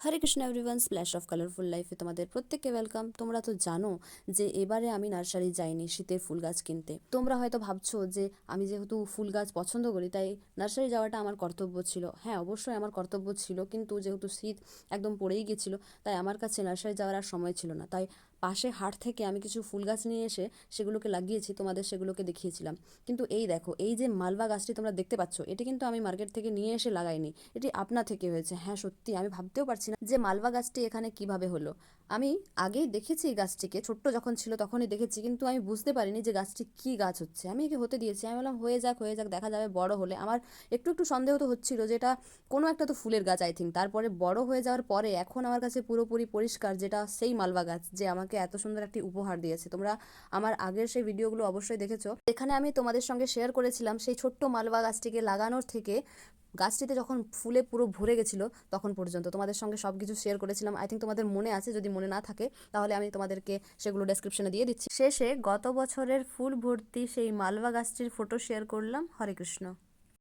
Hare Krishna everyone, splash of colourful লাইফে তোমাদের প্রত্যেককে ওয়েলকাম। তোমরা তো জানো যে এবারে আমি নার্সারি যাইনি শীতের ফুল গাছ কিনতে। তোমরা হয়তো ভাবছো যে আমি যেহেতু ফুল গাছ পছন্দ করি তাই নার্সারি যাওয়াটা আমার কর্তব্য ছিল। হ্যাঁ, অবশ্যই আমার কর্তব্য ছিল, কিন্তু যেহেতু শীত একদম পড়েই গেছিলো তাই আমার কাছে নার্সারি যাওয়ার আর সময় ছিল না। তাই পাশে হাট থেকে আমি কিছু ফুল গাছ নিয়ে এসে সেগুলোকে লাগিয়েছি, তোমাদের সেগুলোকে দেখিয়েছিলাম। কিন্তু এই দেখো, এই যে মালবা গাছটি তোমরা দেখতে পাচ্ছ, এটি কিন্তু আমি মার্কেট থেকে নিয়ে এসে লাগাইনি, এটি আপনা থেকে হয়েছে। হ্যাঁ সত্যি, আমি ভাবতেও পারছি না যে মালবা গাছটি এখানে কিভাবে হলো। আমি আগেই দেখেছি এই গাছটিকে, ছোট্ট যখন ছিল তখনই দেখেছি, কিন্তু আমি বুঝতে পারিনি যে গাছটি কি গাছ হচ্ছে। আমি একে হতে দিয়েছি, আমি বললাম হয়ে যাক হয়ে যাক, দেখা যাবে বড় হলে। আমার একটু একটু সন্দেহ তো হচ্ছিল যে এটা কোনো একটা তো ফুলের গাছ আই থিঙ্ক। তারপরে বড় হয়ে যাওয়ার পরে এখন আমার কাছে পুরোপুরি পরিষ্কার যেটা সেই মালবা গাছ যে আমাকে এত সুন্দর একটি উপহার দিয়েছে। তোমরা আমার আগের সেই ভিডিওগুলো অবশ্যই দেখেছো, এখানে আমি তোমাদের সঙ্গে শেয়ার করেছিলাম সেই ছোট্ট মালবা গাছটিকে লাগানোর থেকে গাছটিতে যখন ফুলে পুরো ভরে গেছিলো তখন পর্যন্ত তোমাদের সঙ্গে সব কিছু শেয়ার করেছিলাম। আই থিঙ্ক তোমাদের মনে আছে, যদি মনে না থাকে তাহলে আমি তোমাদেরকে সেগুলো ডেসক্রিপশনে দিয়ে দিচ্ছি। শেষে গত বছরের ফুল ভর্তি সেই মালবা গাছটির ফটো শেয়ার করলাম। হরে কৃষ্ণ।